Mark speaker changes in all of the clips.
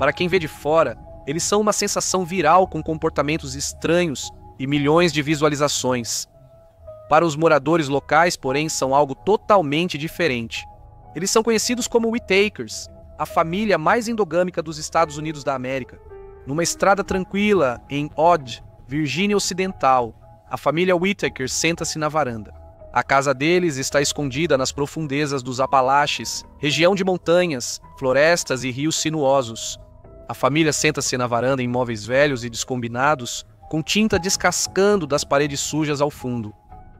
Speaker 1: Para quem vê de fora, eles são uma sensação viral com comportamentos estranhos e milhões de visualizações. Para os moradores locais, porém, são algo totalmente diferente. Eles são conhecidos como Whittakers, a família mais endogâmica dos Estados Unidos da América. Numa estrada tranquila, em Odd, Virgínia Ocidental, a família Whittaker senta-se na varanda. A casa deles está escondida nas profundezas dos Apalaches, região de montanhas, florestas e rios sinuosos. A família senta-se na varanda em móveis velhos e descombinados, com tinta descascando das paredes sujas ao fundo.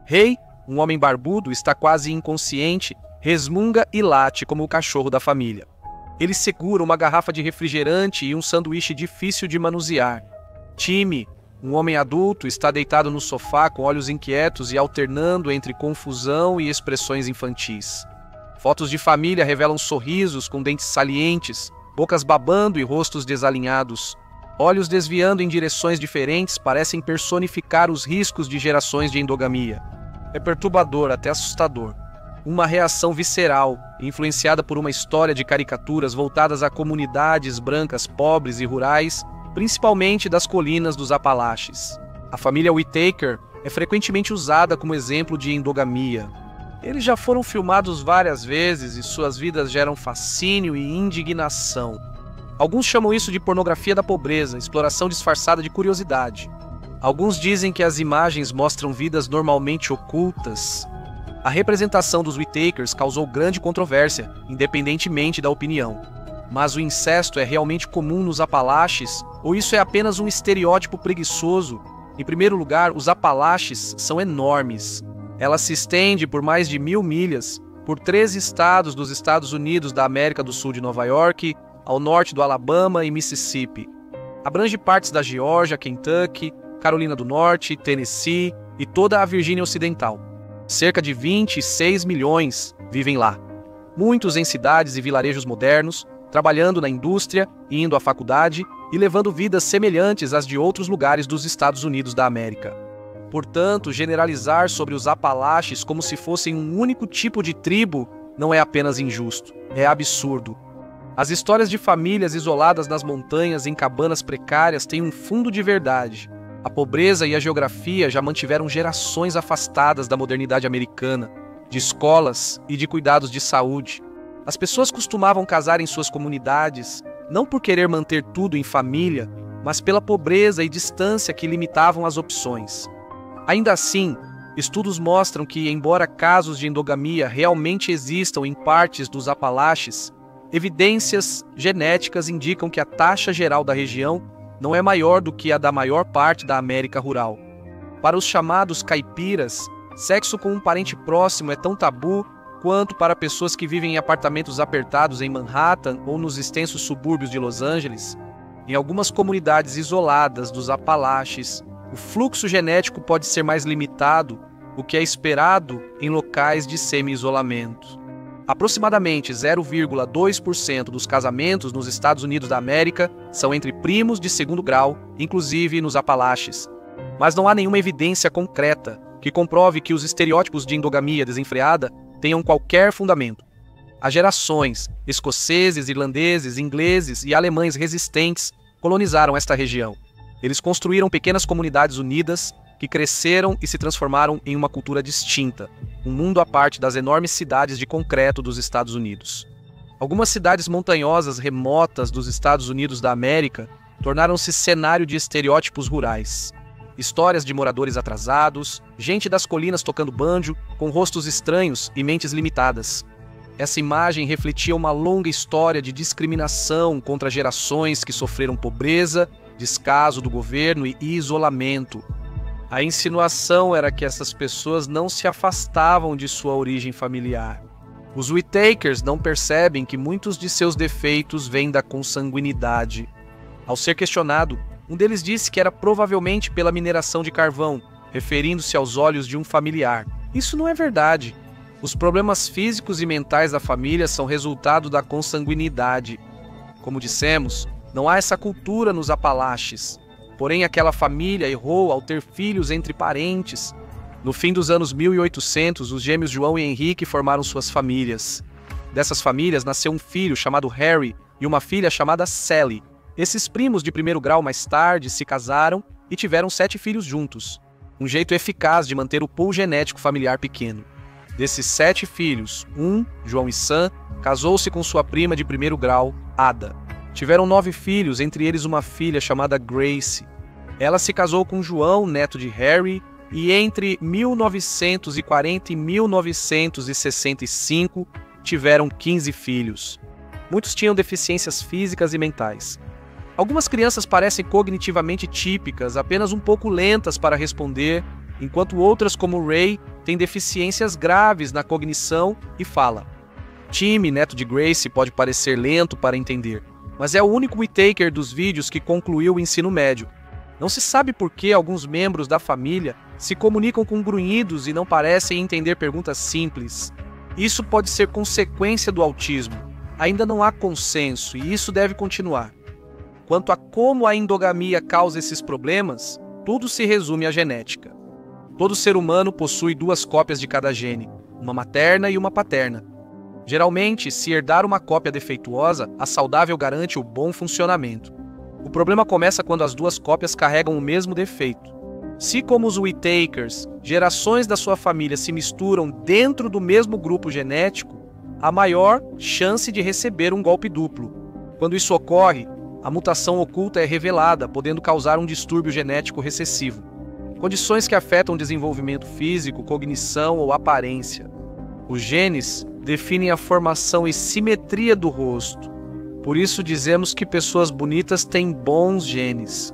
Speaker 1: Ray, um homem barbudo, está quase inconsciente, resmunga e late como o cachorro da família. Ele segura uma garrafa de refrigerante e um sanduíche difícil de manusear. Timmy, um homem adulto, está deitado no sofá com olhos inquietos e alternando entre confusão e expressões infantis. Fotos de família revelam sorrisos com dentes salientes, bocas babando e rostos desalinhados. Olhos desviando em direções diferentes parecem personificar os riscos de gerações de endogamia. É perturbador, até assustador. Uma reação visceral, influenciada por uma história de caricaturas voltadas a comunidades brancas pobres e rurais, principalmente das colinas dos Apalaches. A família Whittaker é frequentemente usada como exemplo de endogamia. Eles já foram filmados várias vezes e suas vidas geram fascínio e indignação. Alguns chamam isso de pornografia da pobreza, exploração disfarçada de curiosidade. Alguns dizem que as imagens mostram vidas normalmente ocultas. A representação dos Whittakers causou grande controvérsia, independentemente da opinião. Mas o incesto é realmente comum nos Apalaches, ou isso é apenas um estereótipo preguiçoso? Em primeiro lugar, os Apalaches são enormes. Ela se estende por mais de 1.000 milhas, por 3 estados dos Estados Unidos da América do Sul de Nova York, ao norte do Alabama e Mississippi. Abrange partes da Geórgia, Kentucky, Carolina do Norte, Tennessee e toda a Virgínia Ocidental. Cerca de 26 milhões vivem lá. Muitos em cidades e vilarejos modernos, trabalhando na indústria, indo à faculdade e levando vidas semelhantes às de outros lugares dos Estados Unidos da América. Portanto, generalizar sobre os Apalaches como se fossem um único tipo de tribo não é apenas injusto, é absurdo. As histórias de famílias isoladas nas montanhas em cabanas precárias têm um fundo de verdade. A pobreza e a geografia já mantiveram gerações afastadas da modernidade americana, de escolas e de cuidados de saúde. As pessoas costumavam casar em suas comunidades, não por querer manter tudo em família, mas pela pobreza e distância que limitavam as opções. Ainda assim, estudos mostram que, embora casos de endogamia realmente existam em partes dos Apalaches, evidências genéticas indicam que a taxa geral da região não é maior do que a da maior parte da América rural. Para os chamados caipiras, sexo com um parente próximo é tão tabu quanto para pessoas que vivem em apartamentos apertados em Manhattan ou nos extensos subúrbios de Los Angeles. Em algumas comunidades isoladas dos Apalaches, o fluxo genético pode ser mais limitado, o que é esperado em locais de semi-isolamento. Aproximadamente 0,2% dos casamentos nos Estados Unidos da América são entre primos de segundo grau, inclusive nos Apalaches. Mas não há nenhuma evidência concreta que comprove que os estereótipos de endogamia desenfreada tenham qualquer fundamento. Há gerações, escoceses, irlandeses, ingleses e alemães resistentes colonizaram esta região. Eles construíram pequenas comunidades unidas que cresceram e se transformaram em uma cultura distinta, um mundo à parte das enormes cidades de concreto dos Estados Unidos. Algumas cidades montanhosas remotas dos Estados Unidos da América tornaram-se cenário de estereótipos rurais. Histórias de moradores atrasados, gente das colinas tocando banjo, com rostos estranhos e mentes limitadas. Essa imagem refletia uma longa história de discriminação contra gerações que sofreram pobreza, descaso do governo e isolamento. A insinuação era que essas pessoas não se afastavam de sua origem familiar. Os Whittakers não percebem que muitos de seus defeitos vêm da consanguinidade. Ao ser questionado, um deles disse que era provavelmente pela mineração de carvão, referindo-se aos olhos de um familiar. Isso não é verdade. Os problemas físicos e mentais da família são resultado da consanguinidade. Como dissemos, não há essa cultura nos Apalaches. Porém, aquela família errou ao ter filhos entre parentes. No fim dos anos 1800, os gêmeos João e Henrique formaram suas famílias. Dessas famílias nasceu um filho chamado Harry e uma filha chamada Sally. Esses primos de primeiro grau mais tarde se casaram e tiveram 7 filhos juntos, um jeito eficaz de manter o pool genético familiar pequeno. Desses 7 filhos, João e Sam, casou-se com sua prima de primeiro grau, Ada. Tiveram 9 filhos, entre eles uma filha chamada Grace. Ela se casou com João, neto de Harry, e entre 1940 e 1965 tiveram 15 filhos. Muitos tinham deficiências físicas e mentais. Algumas crianças parecem cognitivamente típicas, apenas um pouco lentas para responder, enquanto outras, como Ray, têm deficiências graves na cognição e fala. Timmy, neto de Grace, pode parecer lento para entender, mas é o único Whittaker dos vídeos que concluiu o ensino médio. Não se sabe por que alguns membros da família se comunicam com grunhidos e não parecem entender perguntas simples. Isso pode ser consequência do autismo. Ainda não há consenso e isso deve continuar. Quanto a como a endogamia causa esses problemas, tudo se resume à genética. Todo ser humano possui 2 cópias de cada gene, uma materna e uma paterna. Geralmente, se herdar uma cópia defeituosa, a saudável garante o bom funcionamento. O problema começa quando as 2 cópias carregam o mesmo defeito. Se, como os Whittakers, gerações da sua família se misturam dentro do mesmo grupo genético, há maior chance de receber um golpe duplo. Quando isso ocorre, a mutação oculta é revelada, podendo causar um distúrbio genético recessivo. Condições que afetam o desenvolvimento físico, cognição ou aparência. Os genes definem a formação e simetria do rosto. Por isso dizemos que pessoas bonitas têm bons genes.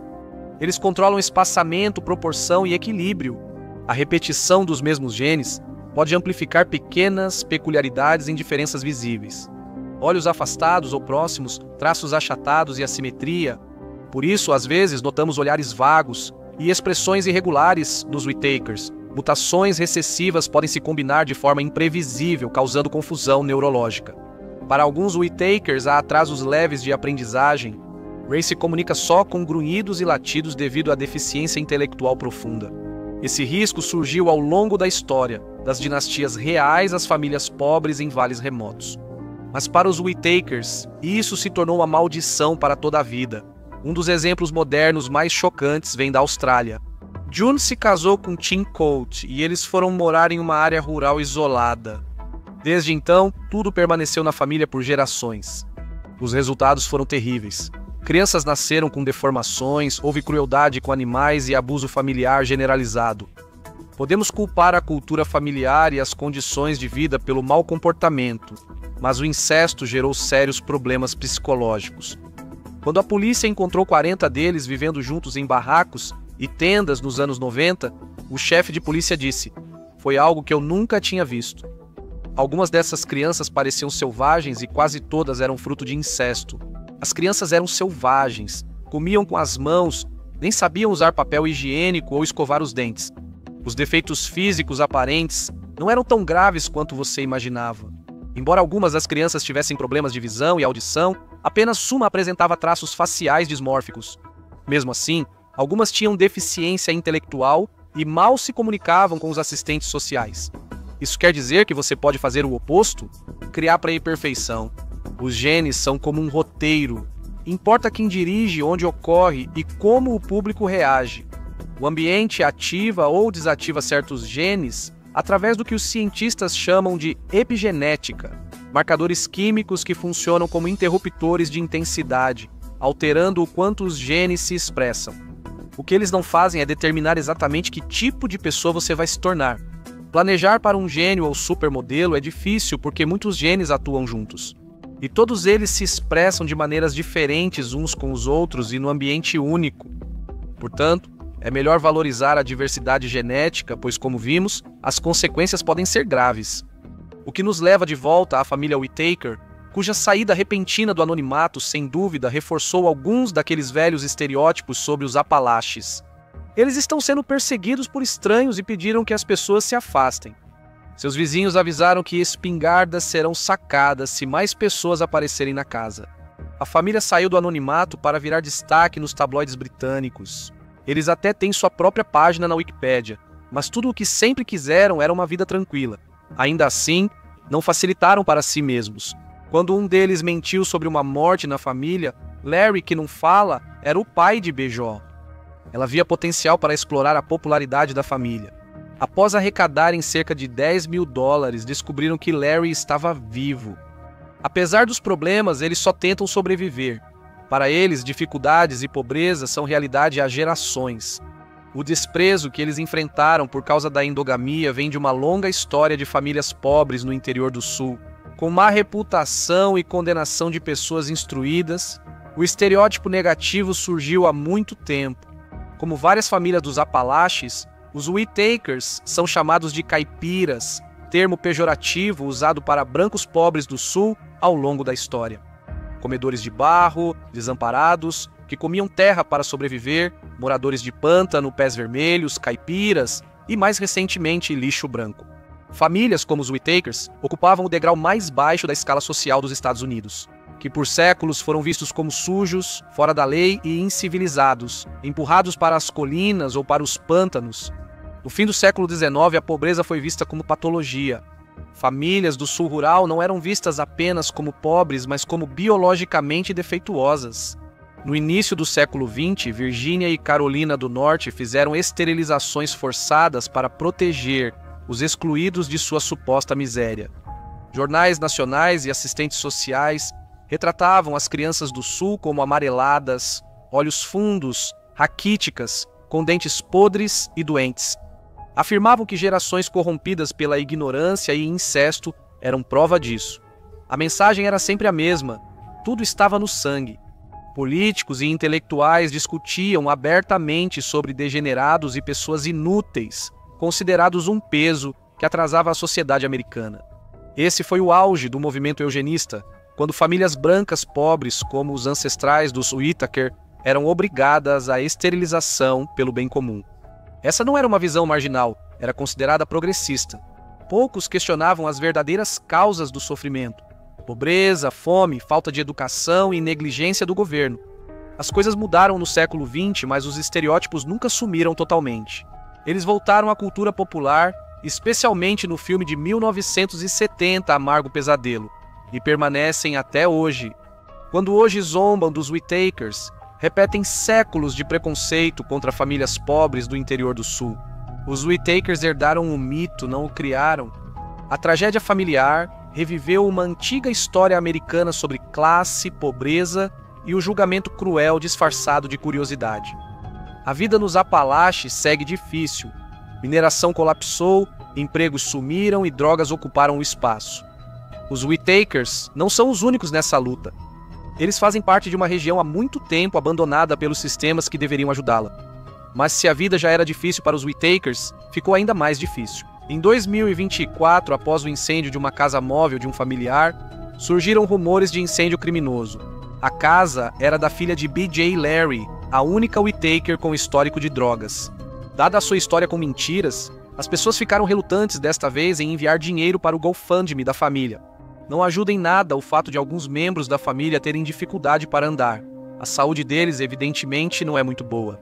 Speaker 1: Eles controlam espaçamento, proporção e equilíbrio. A repetição dos mesmos genes pode amplificar pequenas peculiaridades em diferenças visíveis. Olhos afastados ou próximos, traços achatados e assimetria. Por isso, às vezes, notamos olhares vagos e expressões irregulares nos Whittakers. Mutações recessivas podem se combinar de forma imprevisível, causando confusão neurológica. Para alguns Whittakers, há atrasos leves de aprendizagem. Ray se comunica só com grunhidos e latidos devido à deficiência intelectual profunda. Esse risco surgiu ao longo da história, das dinastias reais às famílias pobres em vales remotos. Mas para os Whittakers, isso se tornou uma maldição para toda a vida. Um dos exemplos modernos mais chocantes vem da Austrália. June se casou com Tim Colt e eles foram morar em uma área rural isolada. Desde então, tudo permaneceu na família por gerações. Os resultados foram terríveis. Crianças nasceram com deformações, houve crueldade com animais e abuso familiar generalizado. Podemos culpar a cultura familiar e as condições de vida pelo mau comportamento, mas o incesto gerou sérios problemas psicológicos. Quando a polícia encontrou 40 deles vivendo juntos em barracos e tendas nos anos 90, o chefe de polícia disse: "Foi algo que eu nunca tinha visto." Algumas dessas crianças pareciam selvagens e quase todas eram fruto de incesto. As crianças eram selvagens, comiam com as mãos, nem sabiam usar papel higiênico ou escovar os dentes. Os defeitos físicos aparentes não eram tão graves quanto você imaginava. Embora algumas das crianças tivessem problemas de visão e audição, apenas uma apresentava traços faciais dismórficos. Mesmo assim, algumas tinham deficiência intelectual e mal se comunicavam com os assistentes sociais. Isso quer dizer que você pode fazer o oposto? Criar para a imperfeição. Os genes são como um roteiro. Importa quem dirige, onde ocorre e como o público reage. O ambiente ativa ou desativa certos genes através do que os cientistas chamam de epigenética, marcadores químicos que funcionam como interruptores de intensidade, alterando o quanto os genes se expressam. O que eles não fazem é determinar exatamente que tipo de pessoa você vai se tornar. Planejar para um gênio ou supermodelo é difícil porque muitos genes atuam juntos. E todos eles se expressam de maneiras diferentes uns com os outros e no ambiente único. Portanto, é melhor valorizar a diversidade genética, pois, como vimos, as consequências podem ser graves. O que nos leva de volta à família Whittaker, cuja saída repentina do anonimato, sem dúvida, reforçou alguns daqueles velhos estereótipos sobre os Apalaches. Eles estão sendo perseguidos por estranhos e pediram que as pessoas se afastem. Seus vizinhos avisaram que espingardas serão sacadas se mais pessoas aparecerem na casa. A família saiu do anonimato para virar destaque nos tabloides britânicos. Eles até têm sua própria página na Wikipédia, mas tudo o que sempre quiseram era uma vida tranquila. Ainda assim, não facilitaram para si mesmos. Quando um deles mentiu sobre uma morte na família, Larry, que não fala, era o pai de BJ. Ela via potencial para explorar a popularidade da família. Após arrecadarem cerca de $10.000, descobriram que Larry estava vivo. Apesar dos problemas, eles só tentam sobreviver. Para eles, dificuldades e pobreza são realidade há gerações. O desprezo que eles enfrentaram por causa da endogamia vem de uma longa história de famílias pobres no interior do Sul. Com má reputação e condenação de pessoas instruídas, o estereótipo negativo surgiu há muito tempo. Como várias famílias dos Apalaches, os Whittakers são chamados de caipiras, termo pejorativo usado para brancos pobres do Sul ao longo da história. Comedores de barro, desamparados, que comiam terra para sobreviver, moradores de pântano, pés vermelhos, caipiras e, mais recentemente, lixo branco. Famílias como os Whittakers ocupavam o degrau mais baixo da escala social dos Estados Unidos, que por séculos foram vistos como sujos, fora da lei e incivilizados, empurrados para as colinas ou para os pântanos. No fim do século XIX, a pobreza foi vista como patologia. Famílias do sul rural não eram vistas apenas como pobres, mas como biologicamente defeituosas. No início do século XX, Virgínia e Carolina do Norte fizeram esterilizações forçadas para proteger os excluídos de sua suposta miséria. Jornais nacionais e assistentes sociais retratavam as crianças do Sul como amareladas, olhos fundos, raquíticas, com dentes podres e doentes. Afirmavam que gerações corrompidas pela ignorância e incesto eram prova disso. A mensagem era sempre a mesma: tudo estava no sangue. Políticos e intelectuais discutiam abertamente sobre degenerados e pessoas inúteis, considerados um peso que atrasava a sociedade americana. Esse foi o auge do movimento eugenista, quando famílias brancas pobres, como os ancestrais dos Whittaker, eram obrigadas à esterilização pelo bem comum. Essa não era uma visão marginal, era considerada progressista. Poucos questionavam as verdadeiras causas do sofrimento: pobreza, fome, falta de educação e negligência do governo. As coisas mudaram no século XX, mas os estereótipos nunca sumiram totalmente. Eles voltaram à cultura popular, especialmente no filme de 1970, Amargo Pesadelo, e permanecem até hoje. Quando hoje zombam dos Whittakers, repetem séculos de preconceito contra famílias pobres do interior do Sul. Os Whittakers herdaram o mito, não o criaram. A tragédia familiar reviveu uma antiga história americana sobre classe, pobreza e o julgamento cruel disfarçado de curiosidade. A vida nos Apalaches segue difícil. Mineração colapsou, empregos sumiram e drogas ocuparam o espaço. Os Whittakers não são os únicos nessa luta. Eles fazem parte de uma região há muito tempo abandonada pelos sistemas que deveriam ajudá-la. Mas se a vida já era difícil para os Whittakers, ficou ainda mais difícil. Em 2024, após o incêndio de uma casa móvel de um familiar, surgiram rumores de incêndio criminoso. A casa era da filha de B.J. Larry, a única Whittaker com histórico de drogas. Dada a sua história com mentiras, as pessoas ficaram relutantes desta vez em enviar dinheiro para o GoFundMe da família. Não ajuda em nada o fato de alguns membros da família terem dificuldade para andar. A saúde deles, evidentemente, não é muito boa.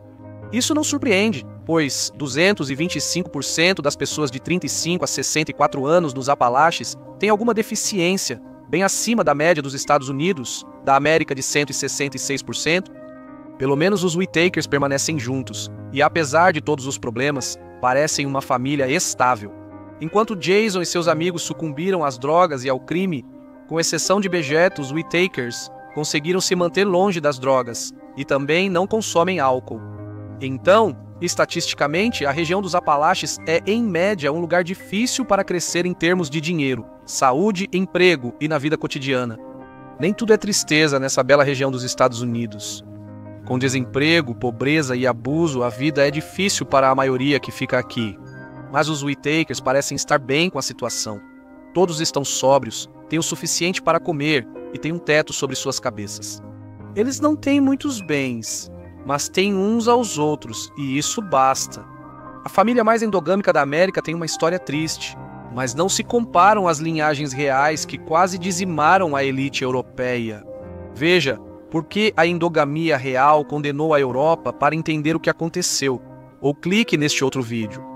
Speaker 1: Isso não surpreende, pois 225% das pessoas de 35 a 64 anos nos Apalaches têm alguma deficiência, bem acima da média dos Estados Unidos, da América de 166%. Pelo menos os Whittakers permanecem juntos, e apesar de todos os problemas, parecem uma família estável. Enquanto Jason e seus amigos sucumbiram às drogas e ao crime, com exceção de Bejeto, os Whittakers conseguiram se manter longe das drogas e também não consomem álcool. Então, estatisticamente, a região dos Apalaches é, em média, um lugar difícil para crescer em termos de dinheiro, saúde, emprego e na vida cotidiana. Nem tudo é tristeza nessa bela região dos Estados Unidos. Com desemprego, pobreza e abuso, a vida é difícil para a maioria que fica aqui. Mas os Whittakers parecem estar bem com a situação. Todos estão sóbrios, têm o suficiente para comer e têm um teto sobre suas cabeças. Eles não têm muitos bens, mas têm uns aos outros, e isso basta. A família mais endogâmica da América tem uma história triste, mas não se comparam às linhagens reais que quase dizimaram a elite europeia. Veja por que a endogamia real condenou a Europa para entender o que aconteceu, ou clique neste outro vídeo.